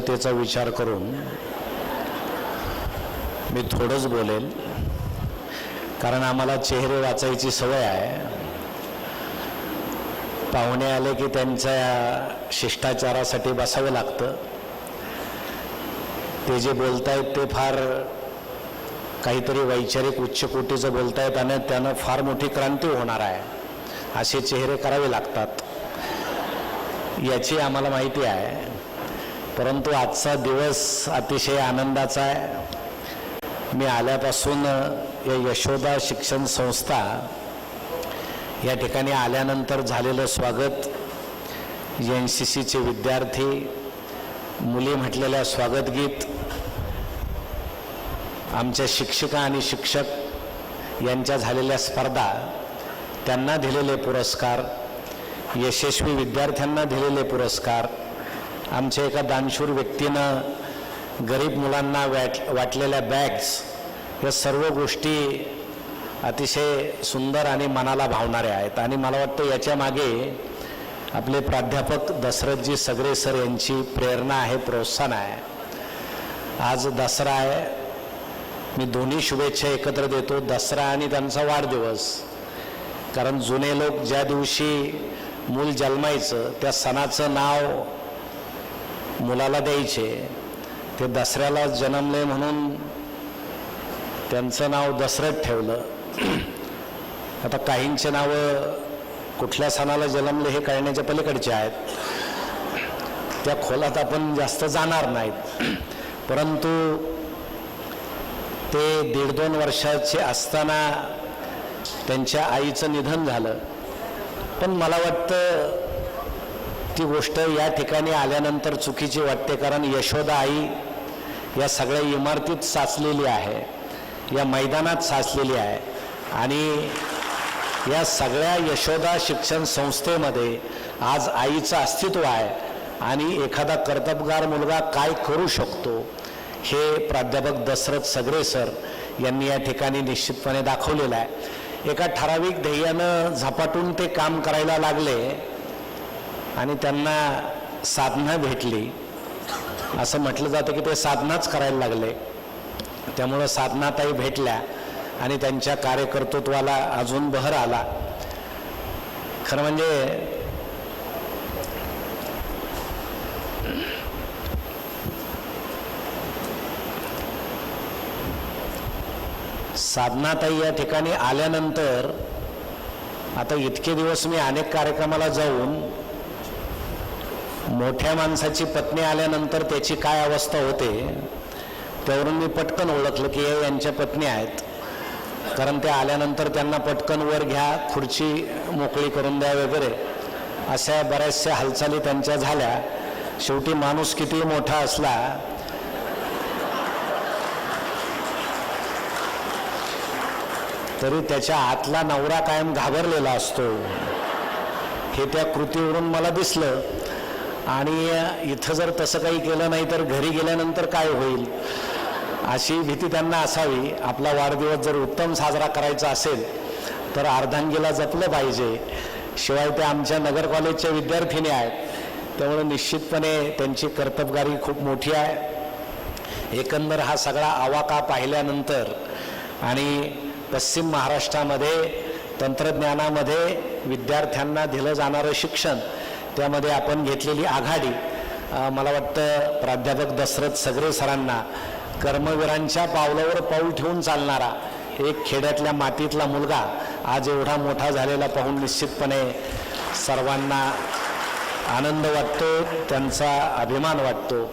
शांततेचा विचार करून मी थोडंच बोलेल, कारण आम्हाला चेहरे वाचायची सवय आहे. पाहुणे आले की त्यांच्या शिष्टाचारासाठी बसावं लागतं. ते जे बोलतायत ते फार काहीतरी वैचारिक उच्च कोटीचं बोलतायत आणि त्यानं फार मोठी क्रांती होणार आहे, असे चेहरे करावे लागतात याची आम्हाला माहिती आहे. परंतु आजचा दिवस अतिशय आनंदाचा आहे. मी आल्यापासून या यशोदा शिक्षण संस्था या ठिकाणी आल्यानंतर झालेलं स्वागत, NCCचे विद्यार्थी, मुली म्हटलेल्या स्वागत गीत, आमच्या शिक्षिका आणि शिक्षक यांच्या झालेल्या स्पर्धा, त्यांना दिलेले पुरस्कार, यशस्वी विद्यार्थ्यांना दिलेले पुरस्कार, आमच्या एका दानशूर व्यक्तीनं गरीब मुलांना वाटलेल्या बॅग्स, या सर्व गोष्टी अतिशय सुंदर आणि मनाला भावणाऱ्या आहेत. आणि मला वाटतं याच्या मागे आपले प्राध्यापक दशरथजी सगरे सर यांची प्रेरणा आहे, प्रोत्साहन आहे. आज दसरा आहे, मी दोन्ही शुभेच्छा एकत्र देतो, दसरा आणि त्यांचा वाढदिवस. कारण जुने लोक ज्या दिवशी मूल जन्मायचं त्या सणाचं नाव मुलाला द्यायचे, ते दसऱ्याला जन्मले म्हणून त्यांचं नाव दशरथ ठेवलं. आता काहींचे नावं कुठल्या सणाला जन्मले हे कळण्याच्या पलीकडचे आहेत, त्या खोलात आपण जास्त जाणार नाहीत. परंतु ते 1.5-2 वर्षाचे असताना त्यांच्या आईचं निधन झालं. पण मला वाटतं ती गोष्ट या ठिकाणी आल्यानंतर चुकीची वाटते, कारण यशोदा आई या सगळ्या इमारतीत साचलेली आहे, या मैदानात साचलेली आहे. आणि या सगळ्या यशोदा शिक्षण संस्थेमध्ये आज आईचं अस्तित्व आहे. आणि एखादा कर्तबगार मुलगा काय करू शकतो हे प्राध्यापक दशरथ सगरे सर यांनी या ठिकाणी निश्चितपणे दाखवलेलं आहे. एका ठराविक ध्येयानं झपाटून ते काम करायला लागले आणि त्यांना साधना भेटली. असं म्हटलं जातं की ते साधनाच करायला लागले, त्यामुळं साधनाताई भेटल्या आणि त्यांच्या कार्यकर्तृत्वाला अजून बहर आला. खरं म्हणजे साधनाताई या ठिकाणी आल्यानंतर, आता इतके दिवस मी अनेक कार्यक्रमाला जाऊन मोठ्या माणसाची पत्नी आल्यानंतर त्याची काय अवस्था होते त्यावरून मी पटकन ओळखलं की हे यांच्या पत्नी आहेत. कारण त्या आल्यानंतर त्यांना पटकन वर घ्या, खुर्ची मोकळी करून द्या वगैरे अशा बऱ्याचशा हालचाली त्यांच्या झाल्या. शेवटी माणूस किती मोठा असला तरी त्याच्या आतला नवरा कायम घाबरलेला असतो, हे त्या कृतीवरून मला दिसलं. आणि इथं जर तसं काही केलं नाही तर घरी गेल्यानंतर काय होईल अशी भीती त्यांना असावी. आपला वाढदिवस जर उत्तम साजरा करायचा असेल तर अर्धांगीला जपलं पाहिजे. शिवाय त्या आमच्या नगर कॉलेजच्या विद्यार्थिनी आहेत, त्यामुळे निश्चितपणे त्यांची कर्तबगारी खूप मोठी आहे. एकंदर हा सगळा आवाका पाहिल्यानंतर आणि पश्चिम महाराष्ट्रामध्ये तंत्रज्ञानामध्ये विद्यार्थ्यांना दिलं जाणारं शिक्षण, त्यामध्ये आपण घेतलेली आघाडी, मला वाटतं प्राध्यापक दशरथ सगरे सरांना कर्मवीरांच्या पावलावर पाऊल ठेवून चालणारा एक खेड्यातल्या मातीतला मुलगा आज एवढा मोठा झालेला पाहून निश्चितपणे सर्वांना आनंद वाटतो, त्यांचा अभिमान वाटतो.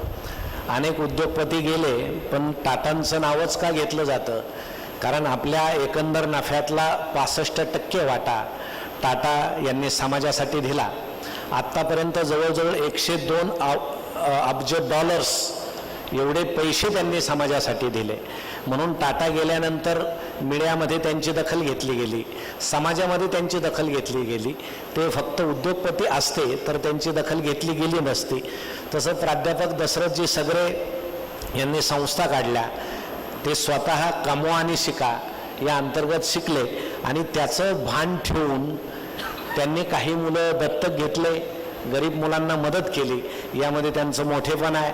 अनेक उद्योगपती गेले, पण टाटांचं नावच का घेतलं जातं? कारण आपल्या एकंदर नफ्यातला 65% वाटा टाटा यांनी समाजासाठी दिला. आत्तापर्यंत जवळजवळ 102 अब्ज डॉलर्स एवढे पैसे त्यांनी समाजासाठी दिले. म्हणून टाटा गेल्यानंतर मीडियामध्ये त्यांची दखल घेतली गेली, समाजामध्ये त्यांची दखल घेतली गेली. ते फक्त उद्योगपती असते तर त्यांची दखल घेतली गेली नसती. तसं प्राध्यापक दशरथजी सगरे यांनी संस्था काढल्या, ते स्वतः कमवा आणि शिका या अंतर्गत शिकले आणि त्याचं भान ठेवून त्यांनी काही मुलं दत्तक घेतले, गरीब मुलांना मदत केली. यामध्ये त्यांचं मोठेपण आहे.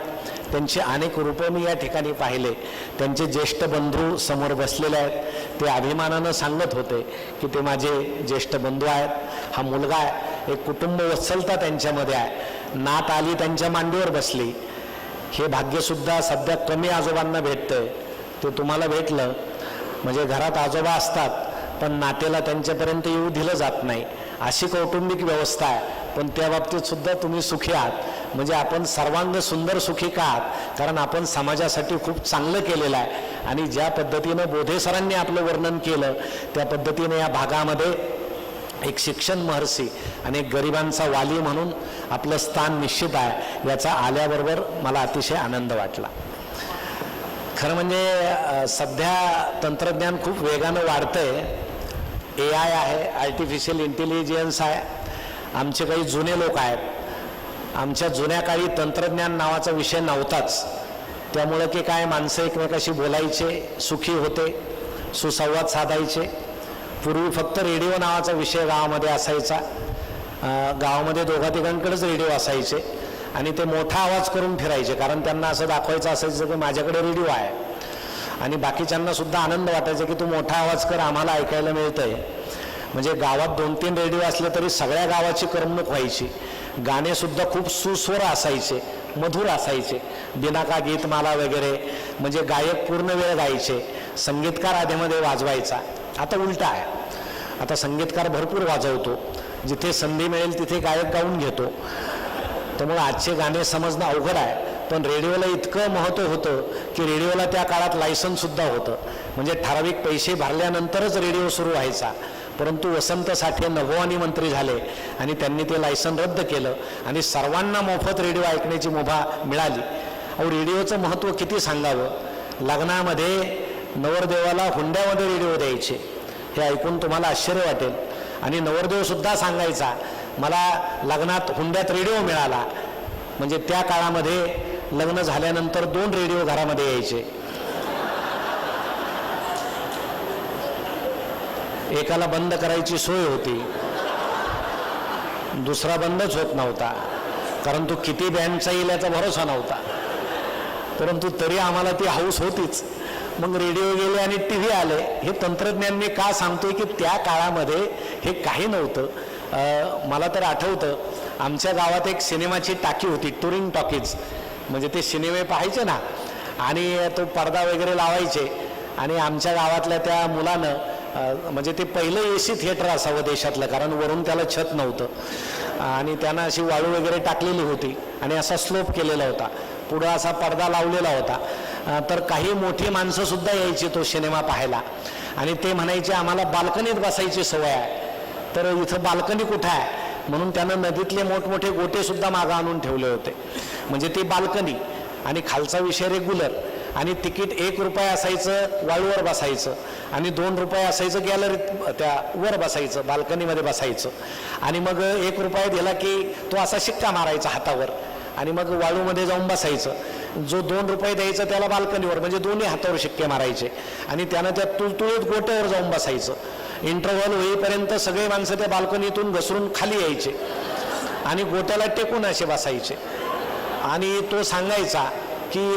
त्यांची अनेक रूपं मी या ठिकाणी पाहिले. त्यांचे ज्येष्ठ बंधू समोर बसलेले आहेत. ते अभिमानानं सांगत होते की ते माझे ज्येष्ठ बंधू आहेत, हा मुलगा आहे. एक कुटुंब वत्सलता त्यांच्यामध्ये आहे. नात आली त्यांच्या मांडीवर बसली. हे भाग्यसुद्धा सध्या कमी आजोबांना भेटतंय. ते तुम्हाला भेटलं म्हणजे घरात आजोबा असतात पण नातेला त्यांच्यापर्यंत येऊ दिलं जात नाही, अशी कौटुंबिक व्यवस्था आहे. पण त्या बाबतीत सुद्धा तुम्ही सुखी आहात. म्हणजे आपण सर्वांग सुंदर सुखी का आहात? कारण आपण समाजासाठी खूप चांगलं केलेलं आहे. आणि ज्या पद्धतीनं बोधे सरांनी आपलं वर्णन केलं त्या पद्धतीने या भागामध्ये एक शिक्षण महर्षी आणि एक गरिबांचा वाली म्हणून आपलं स्थान निश्चित आहे. याचा आल्याबरोबर मला अतिशय आनंद वाटला. खरं म्हणजे सध्या तंत्रज्ञान खूप वेगानं वाढतंय. AI आहे, आर्टिफिशियल इंटेलिजन्स आहे. आमचे काही जुने लोक आहेत, आमच्या जुन्या काळी तंत्रज्ञान नावाचा विषय नव्हताच. त्यामुळं की काय माणसं एकमेकाशी बोलायचे, सुखी होते, सुसंवाद साधायचे. पूर्वी फक्त रेडिओ नावाचा विषय गावामध्ये असायचा. गावामध्ये दोघा तिघांकडेच रेडिओ असायचे आणि ते मोठा आवाज करून फिरायचे, कारण त्यांना असं दाखवायचं असायचं की माझ्याकडे रेडिओ आहे. आणि बाकीच्यांना सुद्धा आनंद वाटायचा की तू मोठा आवाज कर, आम्हाला ऐकायला मिळतंय. म्हणजे गावात 2-3 रेडिओ असले तरी सगळ्या गावाची करमणूक व्हायची. गाणे सुद्धा खूप सुस्वर असायचे, मधुर असायचे. बिनाका गीतमाला वगैरे म्हणजे गायक पूर्ण वेळ गायचे, संगीतकार आधीमध्ये वाजवायचा. आता उलटा आहे. आता संगीतकार भरपूर वाजवतो, जिथे संधी मिळेल तिथे गायक गाऊन घेतो. त्यामुळे आजचे गाणे समजणं अवघड आहे. पण रेडिओला इतकं महत्त्व होतं की रेडिओला त्या काळात लायसन्ससुद्धा होतं. म्हणजे ठराविक पैसे भरल्यानंतरच रेडिओ सुरू व्हायचा. परंतु वसंत साठे नभोवानी मंत्री झाले आणि त्यांनी ते लायसन रद्द केलं आणि सर्वांना मोफत रेडिओ ऐकण्याची मुभा मिळाली. अहो, रेडिओचं महत्त्व किती सांगावं. लग्नामध्ये नवरदेवाला हुंड्यामध्ये रेडिओ द्यायचे, हे ऐकून तुम्हाला आश्चर्य वाटेल. आणि नवरदेवसुद्धा सांगायचा मला लग्नात हुंड्यात रेडिओ मिळाला. म्हणजे त्या काळामध्ये लग्न झाल्यानंतर 2 रेडिओ घरामध्ये यायचे. एकाला बंद करायची सोय होती, दुसरा बंदच होत नव्हता, कारण तो किती बँडचा येईल याचा भरोसा नव्हता. परंतु तरी आम्हाला ती हौस होतीच. मग रेडिओ गेले आणि TV आले. हे तंत्रज्ञान मी का सांगतोय की त्या काळामध्ये हे काही नव्हतं. मला तर आठवतं आमच्या गावात एक सिनेमाची टाकी होती, टुरिंग टॉकीज. म्हणजे ते सिनेमे पाहायचे ना आणि तो पडदा वगैरे लावायचे. आणि आमच्या गावातल्या त्या मुलानं म्हणजे ते पहिलं AC थिएटर असावं देशातलं, कारण वरून त्याला छत नव्हतं आणि त्यानं अशी वाळू वगैरे टाकलेली होती आणि असा स्लोप केलेला होता, पुढं असा पडदा लावलेला होता. तर काही मोठी माणसंसुद्धा यायची तो सिनेमा पाहायला आणि ते म्हणायचे आम्हाला बाल्कनीत बसायची सवय आहे. तर इथं बाल्कनी कुठं आहे म्हणून त्यानं नदीतले मोठमोठे गोटेसुद्धा मागं आणून ठेवले होते. म्हणजे ती बाल्कनी आणि खालचा विषय रेग्युलर. आणि तिकीट 1 रुपया असायचं वाळूवर बसायचं आणि 2 रुपये असायचं गॅलरीत त्या वर बसायचं, बाल्कनीमध्ये बसायचं. आणि मग 1 रुपया दिला की तो असा शिक्का मारायचा हातावर आणि मग वाळूमध्ये जाऊन बसायचं. जो 2 रुपये द्यायचा त्याला बाल्कनीवर, म्हणजे दोन्ही हातावर शिक्के मारायचे आणि त्यानं त्या तुळतुळीत गोट्यावर जाऊन बसायचं. इंटरव्हल होईपर्यंत सगळे माणसं त्या बाल्कनीतून घसरून खाली यायचे आणि गोट्याला टेकून असे बसायचे. आणि तो सांगायचा की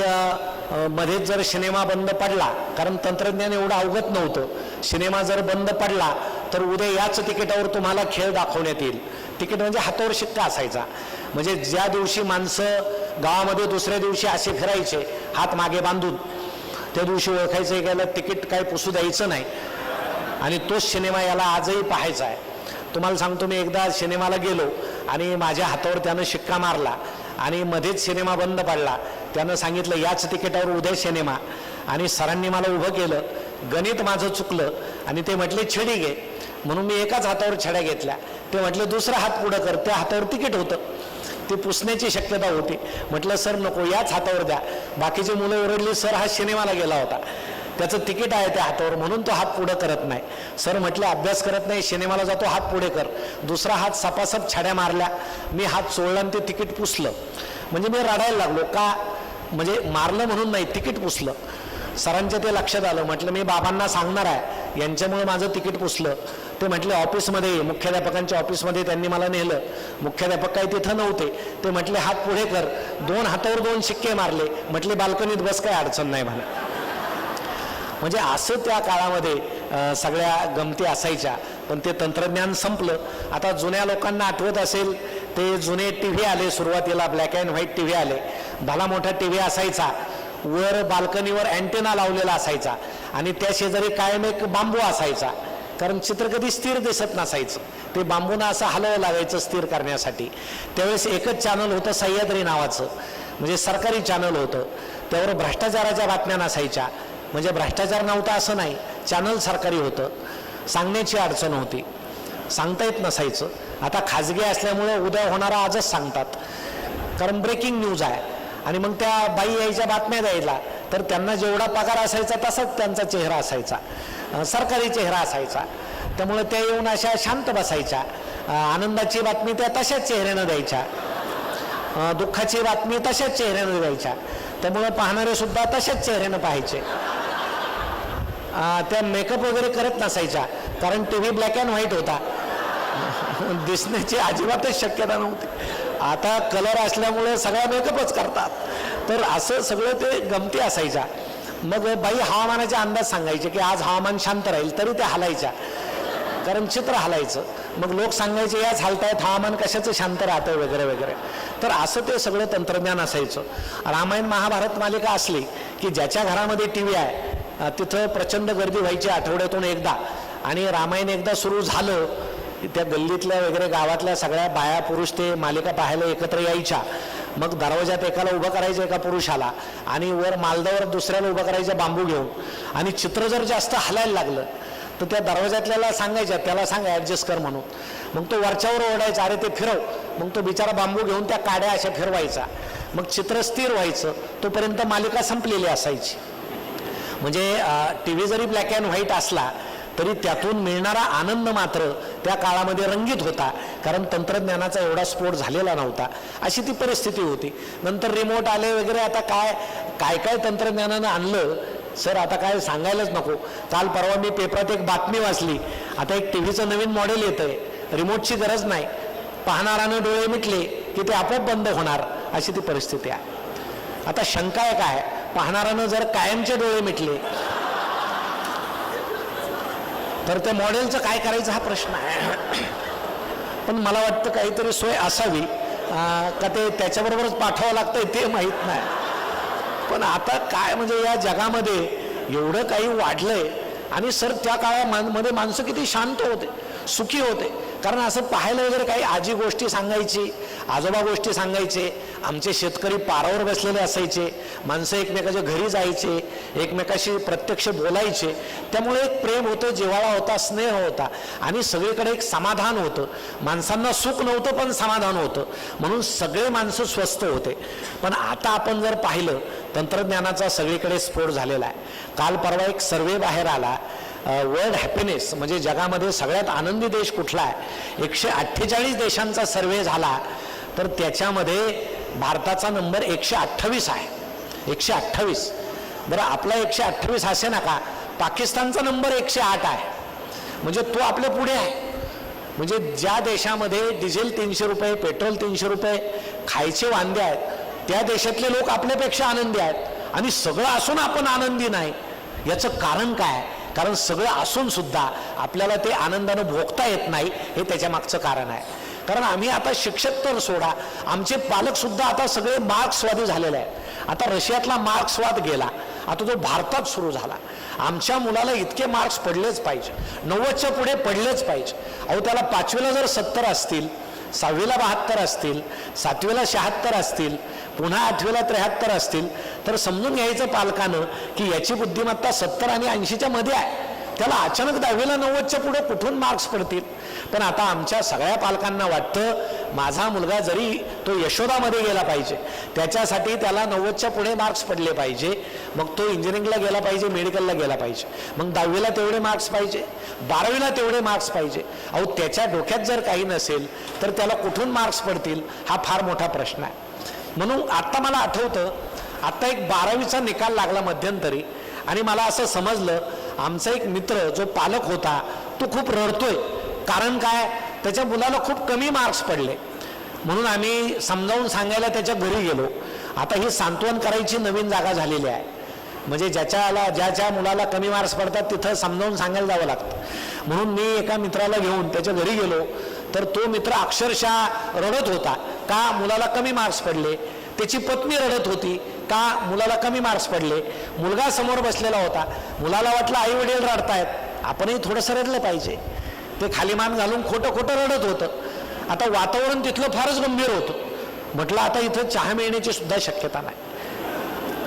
मध्येच जर सिनेमा बंद पडला, कारण तंत्रज्ञान एवढं अवगत नव्हतं, सिनेमा जर बंद पडला तर उद्या याच तिकिटावर तुम्हाला खेळ दाखवण्यात येईल. तिकीट म्हणजे हातावर शिक्का असायचा. म्हणजे ज्या दिवशी माणसं गावामध्ये दुसऱ्या दिवशी असे फिरायचे हात मागे बांधून, त्या दिवशी ओळखायचं की याला तिकीट काय पुसू द्यायचं नाही. आणि तोच सिनेमा याला आजही पाहायचा आहे. तुम्हाला सांगतो, मी एकदा सिनेमाला गेलो आणि माझ्या हातावर त्यानं शिक्का मारला आणि मध्येच सिनेमा बंद पडला. त्यानं सांगितलं याच तिकिटावर उद्या सिनेमा. आणि सरांनी मला उभं केलं, गणित माझं चुकलं आणि ते म्हटले छडी घे. म्हणून मी एकाच हातावर छड्या घेतल्या. ते म्हटले दुसरा हात पुढं कर. त्या हातावर तिकीट होतं, ते पुसण्याची शक्यता होती. म्हटलं सर नको, याच हातावर द्या. बाकीचे मुलं ओरडली, सर हा सिनेमाला गेला होता, त्याचं तिकीट आहे त्या हातावर म्हणून तो हात पुढं करत नाही. सर म्हटले अभ्यास करत नाही, सिनेमाला जातो, हात पुढे कर. दुसरा हात सपासप छड्या मारल्या. मी हात सोडला आणि ते तिकीट पुसलं. म्हणजे मी रडायला लागलो. का? म्हणजे मारलं म्हणून नाही, तिकीट पुसलं. सरांच्या ते लक्षात आलं. म्हटलं मी बाबांना सांगणार आहे, यांच्यामुळे माझं तिकीट पुसलं. ते म्हटले ऑफिसमध्ये, मुख्याध्यापकांच्या ऑफिसमध्ये त्यांनी मला नेलं. मुख्याध्यापक काही तिथं नव्हते. ते म्हटले हात पुढे कर, 2 हातावर 2 शिक्के मारले. म्हटले बाल्कनीत बस, काही अडचण नाही म्हणा. म्हणजे असं त्या काळामध्ये सगळ्या गमती असायच्या. पण ते तंत्रज्ञान संपलं. आता जुन्या लोकांना आठवत असेल ते जुने टी व्ही आले, सुरुवातीला black and white T V आले. भला मोठा टी व्ही असायचा, वर बाल्कनीवर अँटेना लावलेला असायचा आणि त्या शेजारी कायम एक बांबू असायचा, कारण चित्र कधी स्थिर दिसत नसायचं. ते बांबूनं असं हलवावं लागायचं स्थिर करण्यासाठी. त्यावेळेस एकच चॅनल होतं सह्याद्री नावाचं, म्हणजे सरकारी चॅनल होतं. त्यावर भ्रष्टाचाराच्या बातम्या नसायच्या. म्हणजे भ्रष्टाचार नव्हता असं नाही, चॅनल सरकारी होतं. सांगण्याची अडचण होती, सांगता येत नसायचं. आता खाजगी असल्यामुळे उद्या होणारा आजच सांगतात, कारण ब्रेकिंग न्यूज आहे. आणि मग त्या बाई यायच्या बातम्या द्यायला, तर त्यांना जेवढा पगार असायचा तसाच त्यांचा चेहरा असायचा, सरकारी चेहरा असायचा. त्यामुळे त्या येऊन अशा शांत बसायच्या. आनंदाची बातमी त्या तशाच चेहऱ्यानं द्यायच्या, दुःखाची बातमी तशाच चेहऱ्यानं द्यायच्या. त्यामुळे पाहणारे सुद्धा तशाच चेहऱ्यानं पाहायचे. त्या मेकअप वगैरे करत नसायच्या, कारण T V black and white होता, दिसण्याची अजिबातच शक्यता नव्हती. आता कलर असल्यामुळे सगळा मेकअपच करतात. तर असं सगळं ते गमती असायच्या. मग बाई हवामानाचे अंदाज सांगायचे की आज हवामान शांत राहील, तरी ते हलायच्या, कारण चित्र हलायचं. मग लोक सांगायचे याच हालतायत, हवामान कशाचं शांत राहतं वगैरे वगैरे. तर असं ते सगळं तंत्रज्ञान असायचं. रामायण महाभारत मालिका असली की ज्याच्या घरामध्ये टी व्ही आहे तिथं प्रचंड गर्दी व्हायची आठवड्यातून एकदा. आणि रामायण एकदा सुरू झालं, त्या गल्लीतल्या वगैरे गावातल्या सगळ्या बाया पुरुष ते मालिका पाहायला एकत्र यायच्या. मग दरवाजात एकाला उभं करायचं, एका पुरुषाला, आणि वर मालदावर दुसऱ्याला उभं करायचं बांबू घेऊन. आणि चित्र जर जास्त हलायला लागलं तर त्या दरवाजातल्याला सांगायच्या, त्याला सांगा ॲडजस्ट कर म्हणून. मग तो वरच्यावर ओढायचा, अरे ते फिरव. मग तो बिचारा बांबू घेऊन त्या काड्या अशा फिरवायचा. मग चित्र स्थिर व्हायचं, तोपर्यंत मालिका संपलेली असायची. म्हणजे टी व्ही जरी ब्लॅक अँड व्हाईट असला तरी त्यातून मिळणारा आनंद मात्र त्या काळामध्ये रंगीत होता, कारण तंत्रज्ञानाचा एवढा स्फोट झालेला नव्हता. अशी ती परिस्थिती होती. नंतर रिमोट आले वगैरे. आता काय काय तंत्रज्ञानानं आणलं सर, आता काय सांगायलाच नको. काल परवा मी पेपरात एक बातमी वाचली, आता एक टी व्हीचं नवीन मॉडेल येतंय, रिमोटची गरज नाही, पाहणारानं डोळे मिटले की ते आपोआप बंद होणार, अशी ती परिस्थिती आहे. आता शंका आहे काय, पाहणारानं जर कायमचे डोळे मिटले तर त्या मॉडेलचं काय करायचं हा प्रश्न आहे. पण मला वाटतं काहीतरी सोय असावी का ते त्याच्याबरोबरच पाठवावं लागतंय ते माहीत नाही. पण आता काय म्हणजे या जगामध्ये एवढं काही वाढलंय. आणि सर त्या काळामध्ये माणसं किती शांत होते, सुखी होते. कारण असं पाहायला वगैरे काही आजी गोष्टी सांगायची, आजोबा गोष्टी सांगायचे, आमचे शेतकरी पारावर बसलेले असायचे, माणसं एकमेकाच्या घरी जायचे, एकमेकाशी प्रत्यक्ष बोलायचे. त्यामुळे एक प्रेम होतं, जिव्हाळा होता, स्नेह होता आणि सगळीकडे एक समाधान होतं. माणसांना सुख नव्हतं पण समाधान होतं, म्हणून सगळे माणसं स्वस्थ होते. पण आता आपण जर पाहिलं, तंत्रज्ञानाचा सगळीकडे स्फोट झालेला आहे. काल परवा एक सर्वे बाहेर आला, वर्ल्ड हॅपीनेस म्हणजे जगामध्ये सगळ्यात आनंदी देश कुठला आहे, 148 देशांचा सर्वे झाला. तर त्याच्यामध्ये भारताचा नंबर 128 आहे. 128. बरं, आपला 128 असे ना का, पाकिस्तानचा नंबर 108 आहे. म्हणजे तो आपल्या पुढे आहे. म्हणजे ज्या देशामध्ये डिझेल 300 रुपये, पेट्रोल 300 रुपये, खायचे वांदे आहेत, त्या देशातले लोक आपल्यापेक्षा आनंदी आहेत. आणि सगळं असून आपण आनंदी नाही, याचं कारण काय? कारण सगळं असून सुद्धा आपल्याला ते आनंदानं भोगता येत नाही, हे त्याच्या मागचं कारण आहे. कारण आम्ही आता शिक्षक तर सोडा, आमचे पालक सुद्धा आता सगळे मार्क्सवादी झालेले आहेत. आता रशियातला मार्क्सवाद गेला, आता तो भारतात सुरू झाला. आमच्या मुलाला इतके मार्क्स पडलेच पाहिजे, 90च्या पुढे पडलेच पाहिजे. अहो, त्याला 5वीला जर 70 असतील, 6वीला 72 असतील, 7वीला 76 असतील, पुन्हा 8वीला 73 असतील, तर समजून घ्यायचं पालकानं की याची बुद्धिमत्ता 70 आणि 80च्या मध्ये आहे. त्याला अचानक 10वीला 90च्या पुढे कुठून मार्क्स पडतील? पण आता आमच्या सगळ्या पालकांना वाटतं माझा मुलगा जरी तो यशोदामध्ये गेला पाहिजे, त्याच्यासाठी त्याला 90च्या पुढे मार्क्स पडले पाहिजे, मग तो इंजिनिअरिंगला गेला पाहिजे, मेडिकलला गेला पाहिजे, मग 10वीला तेवढे मार्क्स पाहिजे, 12वीला तेवढे मार्क्स पाहिजे. अहो, त्याच्या डोक्यात जर काही नसेल तर त्याला कुठून मार्क्स पडतील, हा फार मोठा प्रश्न आहे. म्हणून आत्ता मला आठवतं, आत्ता एक 12वीचा निकाल लागला मध्यंतरी, आणि मला असं समजलं आमचा एक मित्र जो पालक होता तो खूप रडतोय. कारण काय, त्याच्या मुलाला खूप कमी मार्क्स पडले. म्हणून आम्ही समजावून सांगायला त्याच्या घरी गेलो. आता ही सांत्वन करायची नवीन जागा झालेली आहे. म्हणजे ज्याच्या मुलाला कमी मार्क्स पडतात तिथं समजावून सांगायला जावं लागतं. म्हणून मी एका मित्राला घेऊन त्याच्या घरी गेलो तर तो मित्र अक्षरशः रडत होता का मुलाला कमी मार्क्स पडले. त्याची पत्नी रडत होती का मुलाला कमी मार्क्स पडले. मुलगा समोर बसलेला होता. मुलाला वाटलं आई वडील रडतायत, आपणही थोडंसं रडलं पाहिजे. ते खाली मान घालून खोटं खोटं रडत होतं. आता वातावरण तिथलं फारच गंभीर होतं. म्हटलं आता इथं चहा मिळण्याची सुद्धा शक्यता नाही,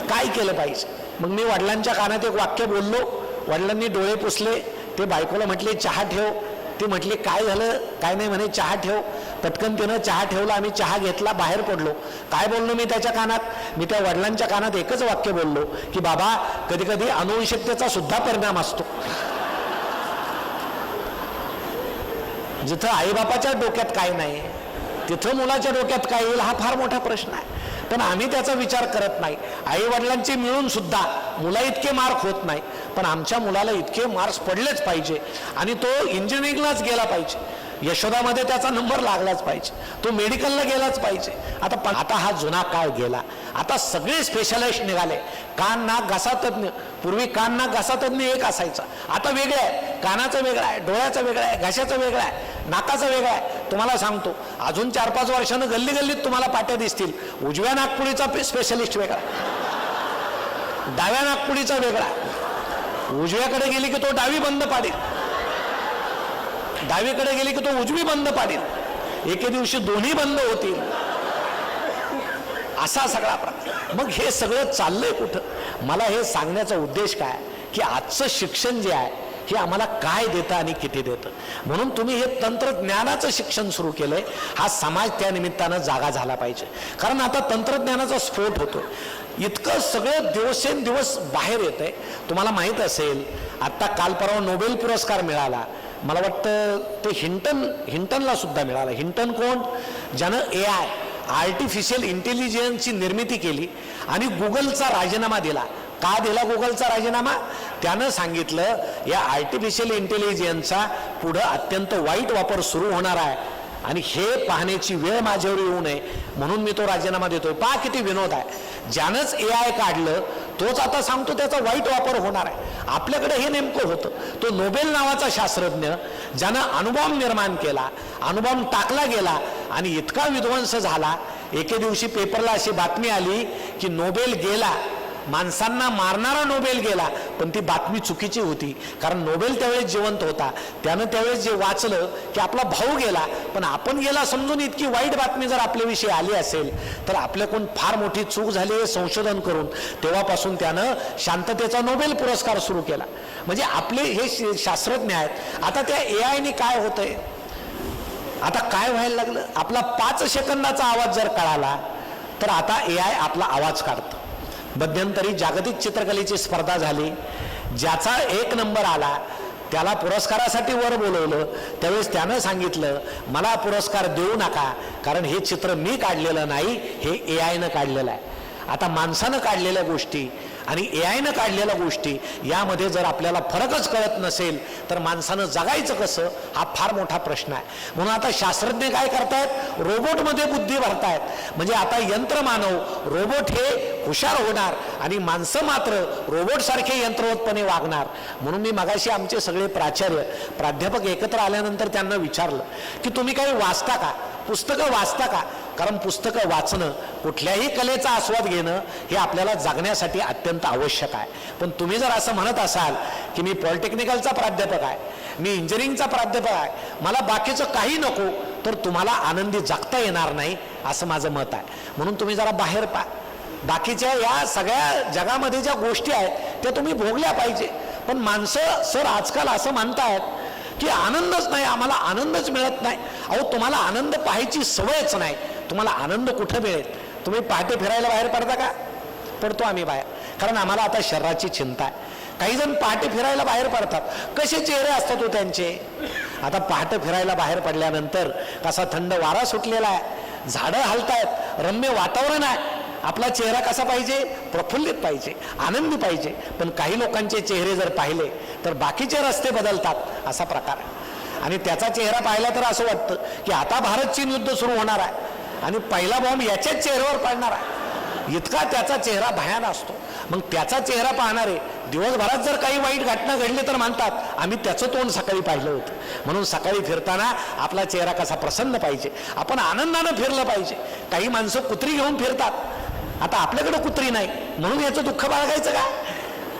काय केलं पाहिजे. मग मी वडिलांच्या कानात एक वाक्य बोललो. वडिलांनी डोळे पुसले. ते बायकोला म्हटले चहा ठेव. ती म्हटली काय झालं, काय नाही म्हणे चहा ठेव. पटकन तिनं चहा ठेवला. आम्ही चहा घेतला, बाहेर पडलो. काय बोललो मी त्याच्या कानात, मी त्या वडिलांच्या कानात एकच वाक्य बोललो की बाबा कधी कधी अनुवंशिकतेचा सुद्धा परिणाम असतो. जिथं आईबापाच्या डोक्यात काय नाही तिथं मुलाच्या डोक्यात काय येईल हा फार मोठा प्रश्न आहे. पण आम्ही त्याचा विचार करत नाही. आई वडिलांचे मिळून सुद्धा मुला इतके मार्क होत नाही. पण आमच्या मुलाला इतके मार्क्स पडलेच पाहिजे आणि तो इंजिनिअरिंगलाच गेला पाहिजे, यशोदामध्ये त्याचा नंबर लागलाच पाहिजे, तो मेडिकलला गेलाच पाहिजे. आता हा जुना काळ गेला. आता सगळे स्पेशलाइस्ट निघाले. कान नाक घसा तज्ञ. पूर्वी कान नाक घसा तज्ञ एक असायचा, आता वेगळं आहे. कानाचं वेगळं आहे, डोळ्याचं वेगळं आहे, घशाचं वेगळं आहे, नाकाचं वेगळं आहे. तुम्हाला सांगतो अजून 4-5 वर्षानं गल्ली गल्लीत तुम्हाला पाट्या दिसतील. उजव्या नागपुडीचा स्पेशलिस्ट वेगळा, डाव्या नागपुडीचा वेगळा. उजव्याकडे गेली की तो डावी बंद पाडेल, डावीकडे गेली की तो उजवी बंद पाडेल, एके दिवशी दोन्ही बंद होतील, असा सगळा प्रकार. मग हे सगळं चाललंय कुठं. मला हे सांगण्याचा उद्देश काय की आजचं शिक्षण जे आहे हे आम्हाला काय देतं आणि किती देतं. म्हणून तुम्ही हे तंत्रज्ञानाचं शिक्षण सुरू केलंय. हा समाज त्या निमित्तानं जागा झाला पाहिजे. कारण आता तंत्रज्ञानाचा स्फोट होतो. इतकं सगळं दिवसेंदिवस बाहेर येत आहे. तुम्हाला माहीत असेल आत्ता काल परवा नोबेल पुरस्कार मिळाला. मला वाटतं ते हिंटनला सुद्धा मिळाला. हिंटन कोण, ज्यानं AI आर्टिफिशियल इंटेलिजन्सची निर्मिती केली आणि गुगलचा राजीनामा दिला. का दिला गुगलचा राजीनामा? त्यानं सांगितलं या आर्टिफिशियल इंटेलिजन्सचा पुढं अत्यंत वाईट वापर सुरू होणार आहे आणि हे पाहण्याची वेळ माझ्यावर येऊ नये म्हणून मी तो राजीनामा देतोय. पहा किती विनोद आहे. ज्यानंच AI काढलं तोच आता सांगतो त्याचा वाईट वापर होणार आहे. आपल्याकडे हे नेमकं होतं. तो नोबेल नावाचा शास्त्रज्ञ ज्यानं अणुबॉम्ब निर्माण केला, अणुबॉम्ब टाकला गेला आणि इतका विध्वंस झाला. एके दिवशी पेपरला अशी बातमी आली की नोबेल गेला, माणसांना मारणारा नोबेल गेला. पण ती बातमी चुकीची होती. कारण नोबेल त्यावेळेस जिवंत होता. त्यानं त्यावेळेस जे वाचलं की आपला भाऊ गेला पण आपण गेला समजून इतकी वाईट बातमी जर आपल्याविषयी आली असेल तर आपल्याकडून फार मोठी चूक झाली हे संशोधन करून तेव्हापासून त्यानं शांततेचा नोबेल पुरस्कार सुरू केला. म्हणजे आपले हे शास्त्रज्ञ आहेत. आता त्या AI काय होतंय, आता काय व्हायला लागलं, आपला 5 सेकंदाचा आवाज जर कळाला तर आता AI आपला आवाज काढतं. मध्यंतरी जागतिक चित्रकलेची स्पर्धा झाली. ज्याचा 1 नंबर आला त्याला पुरस्कारासाठी वर बोलवलं. त्यावेळेस त्यानं सांगितलं मला पुरस्कार देऊ नका कारण हे चित्र मी काढलेलं नाही, हे AIनं काढलेलं आहे. आता माणसानं काढलेल्या गोष्टी आणि AIनं काढलेल्या गोष्टी यामध्ये जर आपल्याला फरकच कळत नसेल तर माणसानं जगायचं कसं हा फार मोठा प्रश्न आहे. म्हणून आता शास्त्रज्ञ काय करतायत, रोबोटमध्ये बुद्धी भरतायत. म्हणजे आता यंत्रमानव रोबोट हे हुशार होणार आणि माणसं मात्र रोबोटसारखे यंत्रवतपणे वागणार. म्हणून मी मगाशी आमचे सगळे प्राचार्य प्राध्यापक एकत्र आल्यानंतर त्यांना विचारलं की तुम्ही काही वाचता का, पुस्तकं वाचता का. कारण पुस्तकं वाचणं, कुठल्याही कलेचा आस्वाद घेणं हे आपल्याला जगण्यासाठी अत्यंत आवश्यक आहे. पण तुम्ही जर असं म्हणत असाल की मी पॉलिटेक्निकलचा प्राध्यापक आहे, मी इंजिनिअरिंगचा प्राध्यापक आहे, मला बाकीचं काही नको, तर तुम्हाला आनंदी जगता येणार नाही असं माझं मत आहे. म्हणून तुम्ही जरा बाहेर पहा. बाकीच्या या सगळ्या जगामध्ये ज्या गोष्टी आहेत त्या तुम्ही भोगल्या पाहिजे. पण माणसं सर आजकाल असं म्हणतायत की आनंदच नाही, आम्हाला आनंदच मिळत नाही. अहो तुम्हाला आनंद पाहायची सवयच नाही, तुम्हाला आनंद कुठं मिळेल. तुम्ही पहाटे फिरायला बाहेर पडता का? पडतो आम्ही बाहेर, कारण आम्हाला आता शरीराची चिंता आहे. काही जण पहाटे फिरायला बाहेर पडतात, कसे चेहरे असतात हो त्यांचे. आता पहाटे फिरायला बाहेर पडल्यानंतर कसा थंड वारा सुटलेला आहे, झाडं हलतायत, रम्य वातावरण आहे. आपला चेहरा कसा पाहिजे? प्रफुल्लित पाहिजे, आनंदी पाहिजे. पण काही लोकांचे चेहरे जर पाहिले तर बाकीचे रस्ते बदलतात, असा प्रकार आहे. आणि त्याचा चेहरा पाहिला तर असं वाटतं की आता भारत चीन युद्ध सुरू होणार आहे आणि पहिला बॉम्ब याच्याच चेहऱ्यावर पडणार आहे, इतका त्याचा चेहरा भयान असतो. मग त्याचा चेहरा पाहणारे दिवसभरात जर काही वाईट घटना घडली तर म्हणतात आम्ही त्याचं तोंड सकाळी पाहिलं होतं. म्हणून सकाळी फिरताना आपला चेहरा कसा प्रसन्न पाहिजे, आपण आनंदानं फिरलं पाहिजे. काही माणसं कुत्री घेऊन फिरतात, आता आपल्याकडे कुत्री नाही म्हणून याचं दुःख बाळगायचं का?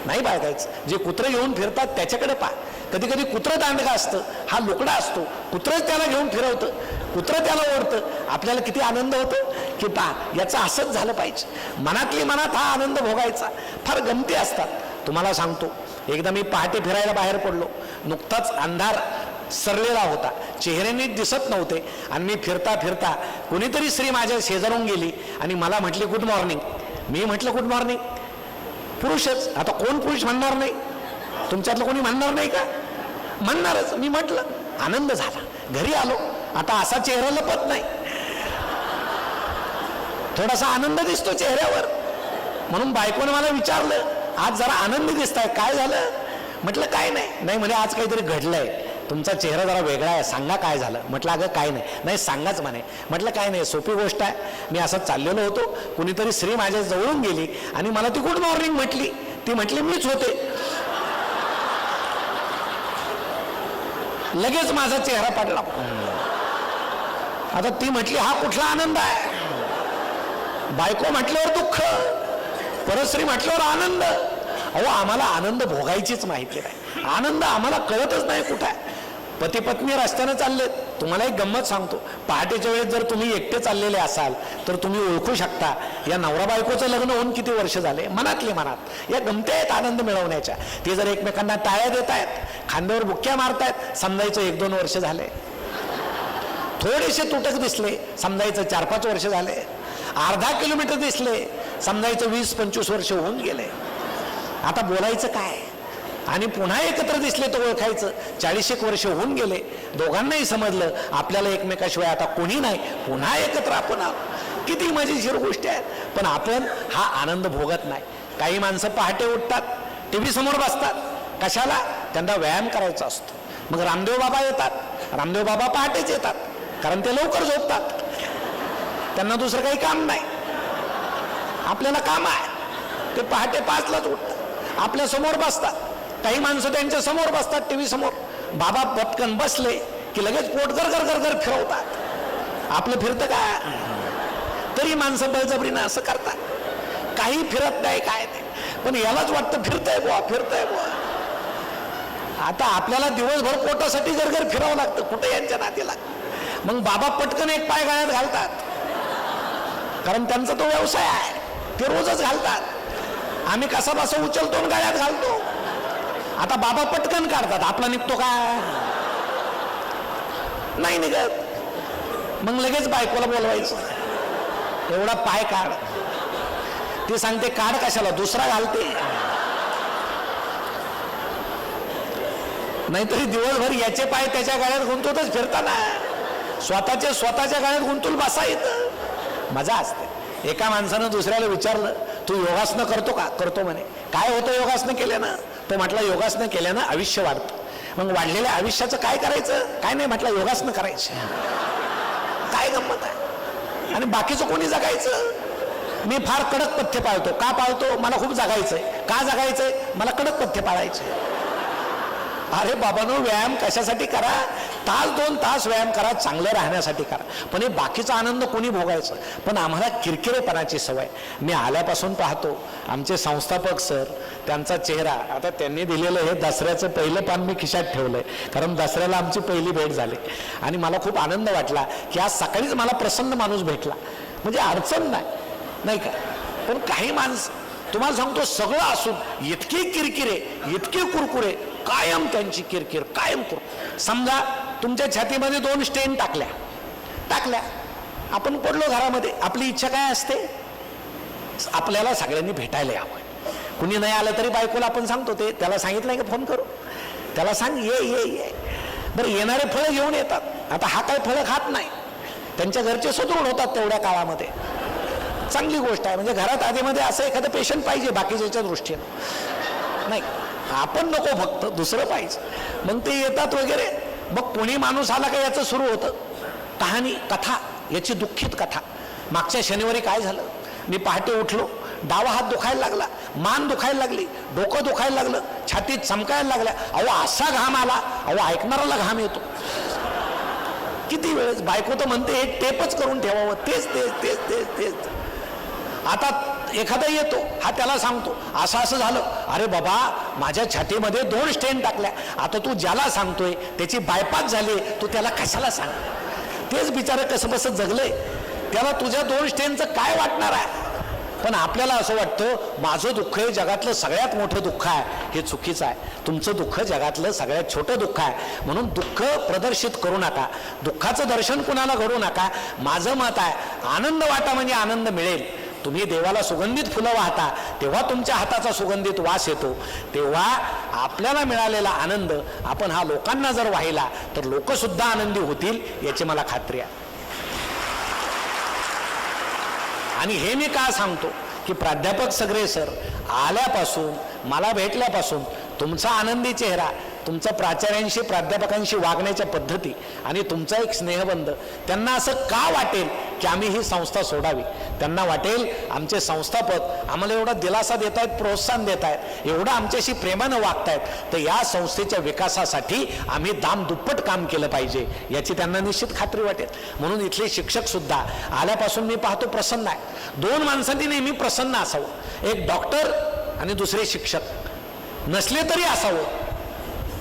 नाही बाळगायचं. जे कुत्रे घेऊन फिरतात त्याच्याकडे पहा. कधी कधी कुत्रं दांडगा असतं, हा लोकडा असतो, कुत्रंच त्याला घेऊन फिरवतं, कुत्रं त्याला ओढतं. आपल्याला किती आनंद होतो की पहा याचं असंच झालं पाहिजे. मनातली मनात हा आनंद भोगायचा. फार गमती असतात. तुम्हाला सांगतो, एकदा मी पहाटे फिरायला बाहेर पडलो. नुकताच अंधार सरलेला होता, चेहरे नीट दिसत नव्हते. आणि मी फिरता फिरता कोणीतरी स्त्री माझ्या शेजारून गेली आणि मला म्हटली गुड मॉर्निंग. मी म्हटलं गुड मॉर्निंग. पुरुषच, आता कोण पुरुष म्हणणार नाही? तुमच्यातलं कोणी म्हणणार नाही का? म्हणणारच. मी म्हटलं, आनंद झाला. घरी आलो, आता असा चेहरा लपत नाही, थोडासा आनंद दिसतो चेहऱ्यावर. म्हणून बायकोने मला विचारलं, आज जरा आनंदी दिसताय, काय झालं? म्हटलं काय नाही. नाही म्हणे आज काहीतरी घडलंय, तुमचा चेहरा जरा वेगळा आहे, सांगा काय झालं. म्हटलं अगं काय नाही. नाही सांगाच म्हणे. म्हटलं काय नाही, सोपी गोष्ट आहे. मी असं चाललेलो होतो, कुणीतरी स्त्री माझ्या जवळून गेली आणि मला ती गुड मॉर्निंग म्हटली. ती म्हटली मीच होते. लगेच माझा चेहरा पडला. आता ती म्हटली हा कुठला आनंद आहे? बायको म्हटल्यावर दुःख, परस्त्री म्हटल्यावर आनंद. अहो आम्हाला आनंद भोगायचीच माहिती नाही, आनंद आम्हाला कळतच नाही कुठं आहे. पती पत्नी रस्त्यानं चाललेत. तुम्हाला एक गंमत सांगतो, पहाटेच्या वेळेस जर तुम्ही एकटे चाललेले असाल तर तुम्ही ओळखू शकता या नवरा बायकोचं लग्न होऊन किती वर्ष झाले. मनातली मनात या गमत्या आहेत आनंद मिळवण्याच्या. ते जर एकमेकांना टाळ्या देत आहेत, खांद्यावर बुक्क्या मारतायत, समजायचं 1-2 वर्ष झाले. थोडेसे तुटक दिसले, समजायचं 4-5 वर्ष झाले. अर्धा किलोमीटर दिसले, समजायचं 20-25 वर्ष होऊन गेले. आता बोलायचं काय? आणि पुन्हा एकत्र दिसले तर ओळखायचं 40 वर्ष होऊन गेले. दोघांनाही समजलं आपल्याला एकमेकाशिवाय आता कोणी नाही, पुन्हा एकत्र आपण आहोत. किती मजेशीर गोष्टी आहेत. पण आपण हा आनंद भोगत नाही. काही माणसं पहाटे उठतात, टीव्ही समोर बसतात. कशाला? त्यांना व्यायाम करायचा असतो. मग रामदेव बाबा येतात. रामदेव बाबा पहाटेच येतात, कारण ते लवकर झोपतात, त्यांना दुसरं काही काम नाही. आपल्याला काम आहे, ते पहाटे 5लाच उठतात, आपल्या समोर बसतात. काही माणसं त्यांच्या समोर बसतात टीव्ही समोर. बाबा पटकन बसले की लगेच पोट गर गर गर फिरवतात. आपलं फिरतं का? तरी माणसं बळजबरीनं असं करतात. काही फिरत नाही, काय नाही, पण यालाच वाटतं फिरतंय बुवा, फिरतंय बुवा. आता आपल्याला दिवसभर पोटासाठी गरगर फिरावं लागतं, कुठे यांच्या नातीला. मग बाबा पटकन एक पाय गळ्यात घालतात, कारण त्यांचा तो व्यवसाय आहे, ते रोजच घालतात. आम्ही कसा बसा उचलतो आणि गळ्यात घालतो. आता बाबा पटकन काढतात, आपला निघतो का? नाही निघत. मग लगेच बायकोला बोलवायचं, एवढा पाय काढ. ती सांगते काढ कशाला, दुसरा घालते. नाहीतरी दिवसभर याचे पाय त्याच्या गाड्यात गुंतवतच फिरताना स्वतःच्या गाड्यात गुंतून बसा येतं. मजा असते. एका माणसानं दुसऱ्याला विचारलं, तू योगासनं करतो का? करतो म्हणे. काय होतं योगासनं केल्यानं? तो म्हटला योगासनं केल्यानं आयुष्य वाढतं. मग वाढलेल्या आयुष्याचं काय करायचं? काय नाही म्हटलं, योगासनं करायचं. काय गंमत आहे? आणि बाकीचं कोणी जगायचं? मी फार कडक पथ्य पाळतो. का पाळतो? मला खूप जगायचंय. का जगायचंय? मला कडक पथ्य पाळायचे. अरे बाबांनो, व्यायाम कशासाठी करा? 1-2 तास व्यायाम करा, चांगलं राहण्यासाठी करा. पण हे बाकीचा आनंद कोणी भोगायचं? पण आम्हाला किरकिरेपणाची सवय. मी आल्यापासून पाहतो आमचे संस्थापक सर, त्यांचा चेहरा, आता त्यांनी दिलेलं हे दसऱ्याचं पहिलं पान मी खिशात ठेवलंय, कारण दसऱ्याला आमची पहिली भेट झाली आणि मला खूप आनंद वाटला की आज सकाळीच मला प्रसन्न माणूस भेटला. म्हणजे अडचण नाही का? पण काही माणसं तुम्हाला सांगतो, सगळं असून इतके किरकिरे, इतके कुरकुरे, कायम त्यांची किरकिर, कायम समजा तुमच्या छातीमध्ये 2 स्टेन टाकल्या, आपण पडलो घरामध्ये. आपली इच्छा काय असते? आपल्याला सगळ्यांनी भेटायला यावं. कुणी नाही आलं तरी बायकोला आपण सांगतो, ते त्याला सांगितलंय का फोन करू, त्याला सांग ये. बरं, येणारे फळं घेऊन येतात. आता हा काय फळं खात नाही, त्यांच्या घरचे सदृढ होतात तेवढ्या काळामध्ये. चांगली गोष्ट आहे. म्हणजे घरात आधीमध्ये असं एखादं पेशंट पाहिजे बाकीच्या दृष्टीनं, नाही आपण नको, फक्त दुसरं पाहिजे. मग ते येतात वगैरे. मग कोणी माणूस आला का याचं सुरू होतं कहाणी, कथा, याची दुःखित कथा. मागच्या शनिवारी काय झालं, मी पहाटे उठलो, डावा हात दुखायला लागला, मान दुखायला लागली, डोकं दुखायला लागलं, छातीत चमकायला लागल्या. अहो असा घाम आला, अहो ऐकणाराला घाम येतो. किती वेळेस बायको तर म्हणते हे टेपच करून ठेवावं, तेच तेच तेच तेच तेच. आता एखादा येतो, हा त्याला सांगतो असं असं झालं. अरे बाबा, माझ्या छातीमध्ये 2 स्टेन टाकल्या. आता तू ज्याला सांगतोय त्याची बायपास झाली, तू त्याला कशाला सांग? तेच बिचारं कसं बसं जगलंय, त्याला तुझ्या 2 स्टेनचं काय वाटणार आहे? पण आपल्याला असं वाटतं माझं दुःख हे जगातलं सगळ्यात मोठं दुःख आहे. हे चुकीचं आहे. तुमचं दुःख जगातलं सगळ्यात छोटं दुःख आहे. म्हणून दुःख प्रदर्शित करू नका, दुःखाचं दर्शन कुणाला घडू नका. माझं मत आहे, आनंद वाटा म्हणजे आनंद मिळेल. तुम्ही देवाला सुगंधित फुलं वाहता तेव्हा तुमच्या हाताचा सुगंधित वास येतो, तेव्हा आपल्याला मिळालेला आनंद आपण हा लोकांना जर वाहिला तर लोक सुद्धा आनंदी होतील, याची मला खात्री आहे. आणि हे मी का सांगतो की प्राध्यापक सगरे सर आल्यापासून, मला भेटल्यापासून तुमचा आनंदी चेहरा, तुमचा प्राचार्यांशी प्राध्यापकांशी वागण्याच्या पद्धती आणि तुमचा एक स्नेहबंध, त्यांना असं का वाटेल की आम्ही ही संस्था सोडावी? त्यांना वाटेल आमचे संस्थापक आम्हाला एवढा दिलासा देत आहेत, प्रोत्साहन देत आहेत, एवढं आमच्याशी प्रेमानं वागतायत, तर या संस्थेच्या विकासासाठी आम्ही दामदुप्पट काम केलं पाहिजे, याची त्यांना निश्चित खात्री वाटेल. म्हणून इथले शिक्षक सुद्धा आल्यापासून मी पाहतो प्रसन्न आहे. 2 माणसांनी नेहमी प्रसन्न असावं, एक डॉक्टर आणि दुसरे शिक्षक, नसले तरी असावं,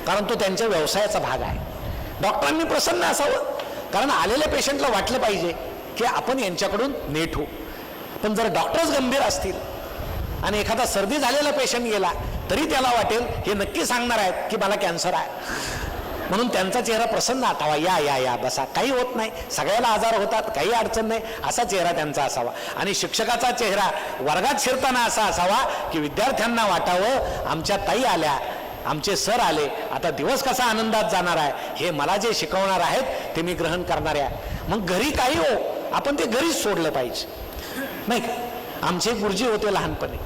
कारण तो त्यांच्या व्यवसायाचा भाग आहे. डॉक्टरांनी प्रसन्न असावं, कारण आलेल्या पेशंटला वाटलं पाहिजे की आपण यांच्याकडून नीट होऊ. पण जर डॉक्टर्स गंभीर असतील आणि एखादा सर्दी झालेला पेशंट गेला तरी त्याला वाटेल हे नक्की सांगणार आहेत की मला कॅन्सर आहे, म्हणून त्यांचा चेहरा प्रसन्न असावा. या या या बसा, काही होत नाही, सगळ्याला आजार होतात, काही अडचण नाही, असा चेहरा त्यांचा असावा. आणि शिक्षकाचा चेहरा वर्गात शिरताना असा असावा की विद्यार्थ्यांना वाटावं आमच्या ताई आल्या, आमचे सर आले, आता दिवस कसा आनंदात जाणार आहे, हे मला जे शिकवणार आहेत ते मी ग्रहण करणार आहे. मग घरी काही हो, आपण ते घरीच सोडलं पाहिजे, नाही का? आमचे गुरुजी होते लहानपणी,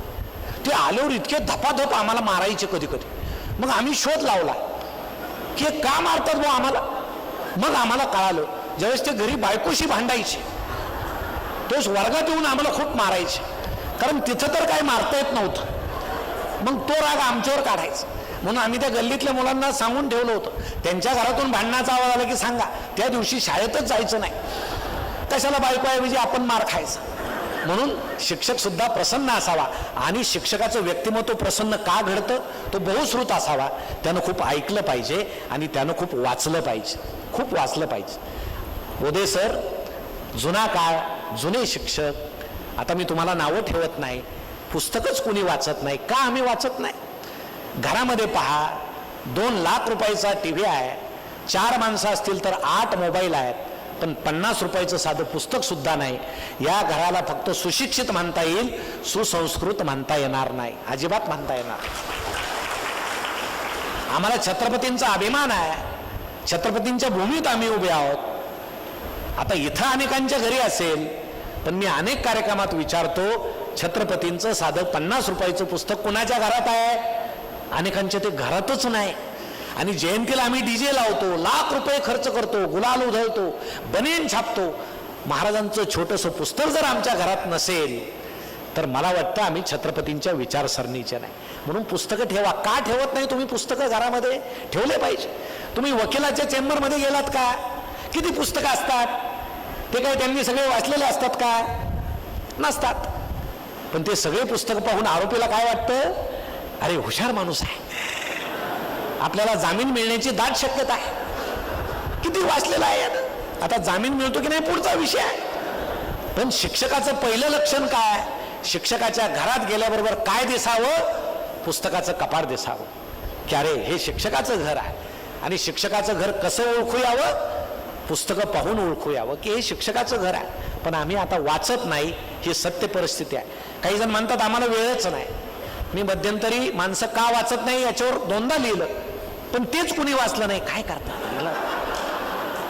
ते आल्यावर इतके धपाधप आम्हाला मारायचे कधी कधी. मग आम्ही शोध लावला की का मारतात बुवा आम्हाला. मग आम्हाला कळालं, ज्यावेळेस ते घरी बायकोशी भांडायचे तेच वर्गात येऊन आम्हाला खूप मारायचे, कारण तिथं तर काही मारता येत नव्हतं. मग तो राग आमच्यावर काढायचा. म्हणून आम्ही त्या गल्लीतल्या मुलांना सांगून ठेवलं होतं, त्यांच्या घरातून भांडणाचा आवाज आला की सांगा, त्या दिवशी शाळेतच जायचं नाही, कशाला बायकोऐवजी आपण मार खायचा. म्हणून शिक्षक सुद्धा प्रसन्न असावा. आणि शिक्षकाचं व्यक्तिमत्व प्रसन्न का घडतं, तो बहुश्रुत असावा, त्यानं खूप ऐकलं पाहिजे आणि त्यानं खूप वाचलं पाहिजे, खूप वाचलं पाहिजे. उदय सर, जुना काळ, जुने शिक्षक, आता मी तुम्हाला नावं ठेवत नाही, पुस्तकच कुणी वाचत नाही. का आम्ही वाचत नाही? घरामध्ये पहा, 2 लाख रुपयाचा टीव्ही आहे, 4 माणसं असतील तर 8 मोबाईल आहेत, पण 50 रुपयाचं साधं पुस्तक सुद्धा नाही. या घराला फक्त सुशिक्षित म्हणता येईल, सुसंस्कृत म्हणता येणार नाही, अजिबात म्हणता येणार. आम्हाला छत्रपतींचा अभिमान आहे, छत्रपतींच्या भूमीत आम्ही उभे आहोत. आता इथं अनेकांच्या घरी असेल, पण मी अनेक कार्यक्रमात विचारतो, छत्रपतींचं साधं 50 रुपयाचं पुस्तक कुणाच्या घरात आहे? अनेकांच्या ते घरातच नाही. आणि जयंतीला आम्ही डीजे लावतो, लाख रुपये खर्च करतो, गुलाल उधळतो, बनेन छापतो. महाराजांचं छोटंसं पुस्तक जर आमच्या घरात नसेल तर मला वाटतं आम्ही छत्रपतींच्या विचारसरणीचे नाही. म्हणून पुस्तकं ठेवा. का ठेवत नाही तुम्ही पुस्तकं घरामध्ये? ठेवले पाहिजे. तुम्ही वकिलाच्या चेंबरमध्ये गेलात का? किती पुस्तकं असतात? ते काय त्यांनी सगळे वाचलेले असतात का? नसतात. पण ते सगळे पुस्तकं पाहून आरोपीला काय वाटतं? अरे हुशार माणूस आहे, आपल्याला जामीन मिळण्याची दाट शक्यता आहे, किती वाचलेला आहे यानं, आता जामीन मिळतो की नाही पुढचा विषय आहे. पण शिक्षकाचं पहिलं लक्षण काय? शिक्षकाच्या घरात गेल्याबरोबर काय दिसावं? पुस्तकाचं कपाट दिसावं, की अरे हे शिक्षकाचं घर आहे. आणि शिक्षकाचं घर कसं ओळखू यावं? पुस्तकं पाहून ओळखू यावं की हे शिक्षकाचं घर आहे. पण आम्ही आता वाचत नाही, ही सत्य परिस्थिती आहे. काही जण म्हणतात आम्हाला वेळच नाही. मी मध्यंतरी माणसं का वाचत नाही याच्यावर 2दा लिहिलं, पण तेच कुणी वाचलं नाही. काय करतात?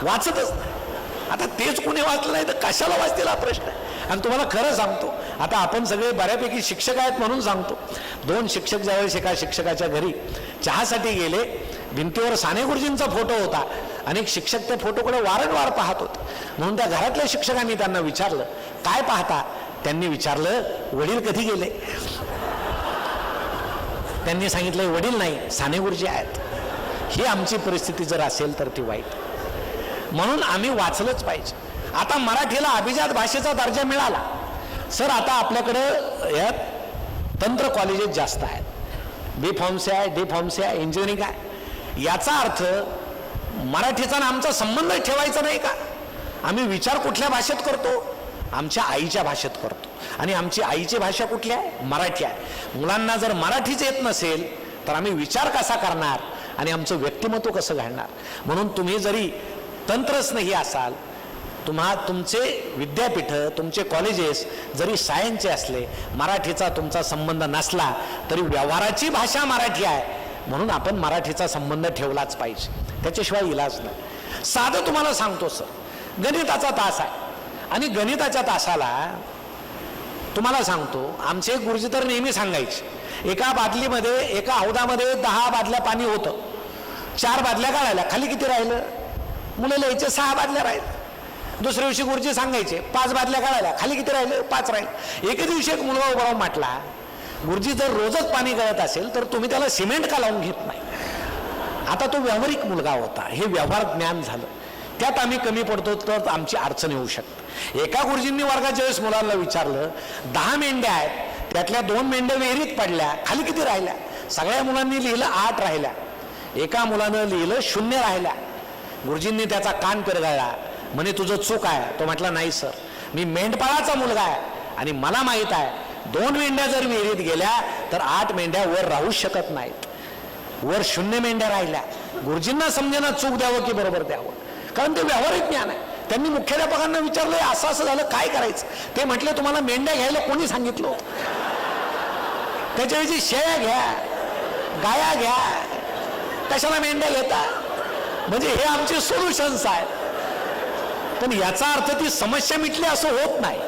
वाचतच नाही. आता तेच कुणी वाचलं नाही तर कशाला वाचतील हा प्रश्न आहे. आणि तुम्हाला खरं सांगतो, आता आपण सगळे बऱ्यापैकी शिक्षक आहेत म्हणून सांगतो. 2 शिक्षक ज्यावेळेस एका शिक्षकाच्या घरी चहासाठी गेले, भिंतीवर साने गुरुजींचा फोटो होता. अनेक शिक्षक त्या फोटोकडे वारंवार पाहत होते. म्हणून त्या घरातल्या शिक्षकांनी त्यांना विचारलं, काय पाहता? त्यांनी विचारलं, वडील कधी गेले? त्यांनी सांगितलं, वडील नाही, साने गुरुजी आहेत. ही आमची परिस्थिती जर असेल तर ती वाईट. म्हणून आम्ही वाचलंच पाहिजे. आता मराठीला अभिजात भाषेचा दर्जा मिळाला. सर आता आपल्याकडं यात तंत्र कॉलेजेस जास्त आहेत. B.Pharmacy आहे, D.Pharmacy आहे, इंजिनिअरिंग आहे. याचा अर्थ मराठीचा आणि आमचा संबंध ठेवायचा नाही का? आम्ही विचार कुठल्या भाषेत करतो? आमच्या आईच्या भाषेत करतो. आणि आमची आईची भाषा कुठली आहे? मराठी आहे. मुलांना जर मराठीच येत नसेल तर आम्ही विचार कसा करणार आणि आमचं व्यक्तिमत्व कसं घडणार? म्हणून तुम्ही जरी तंत्रज्ञही असाल, तुमचे विद्यापीठ, तुमचे कॉलेजेस जरी सायन्सचे असले, मराठीचा तुमचा संबंध नसला तरी व्यवहाराची भाषा मराठी आहे. म्हणून आपण मराठीचा संबंध ठेवलाच पाहिजे, त्याच्याशिवाय इलाज नाही. साधं तुम्हाला सांगतो सर, गणिताचा तास आहे आणि गणिताच्या तासाला तुम्हाला सांगतो, आमचे गुरुजी तर नेहमी सांगायचे, एका बादलीमध्ये, एका हौदामध्ये 10 बादल्या पाणी होतं. 4 बादल्या काढायला, खाली किती राहिलं? मुलं लिहायचे 6 बादल्या राहिल्या. दुसऱ्या दिवशी गुरुजी सांगायचे 5 बादल्या काढायला, खाली किती राहिलं? 5 राहिले. एके दिवशी एक मुलगा उभा राहून म्हटला, गुरुजी जर रोजच पाणी गळत असेल तर तुम्ही त्याला सिमेंट का लावून घेत नाही? आता तो व्यावहारिक मुलगा होता, हे व्यवहार ज्ञान झालं. त्यात आम्ही कमी पडतो तर आमची अडचण येऊ शकते. एका गुरुजींनी वर्गाच्या वेळेस मुलांना विचारलं, 10 मेंढ्या आहेत, त्यातल्या 2 मेंढ्या विहिरीत पडल्या, खाली किती राहिल्या? सगळ्या मुलांनी लिहिलं 8 राहिल्या. एका मुलानं लिहिलं 0 राहिल्या. गुरुजींनी त्याचा कान पिरगाळला, म्हणे तुझं चूक आहे. तो म्हटला, नाही सर, मी मेंढपाळाचा मुलगा आहे आणि मला माहित आहे 2 मेंढ्या जर विहिरीत गेल्या तर 8 मेंढ्या वर राहू शकत नाहीत. वर 0 मेंढ्या राहिल्या. गुरुजींना समजेना चूक द्यावं की बरोबर द्यावं, कारण ते व्यावहारिक ज्ञान आहे. त्यांनी मुख्याध्यापकांना विचारलं, असं असं झालं, काय करायचं? ते म्हटले, तुम्हाला मेंढ्या घ्यायला कोणी सांगितलं? त्याच्याऐवजी शेळ्या घ्या, गाया घ्या, कशाला मेंढ्या घेता? म्हणजे हे आमचे सोल्युशन्स आहेत. पण याचा अर्थ ती समस्या मिटली असं होत नाही.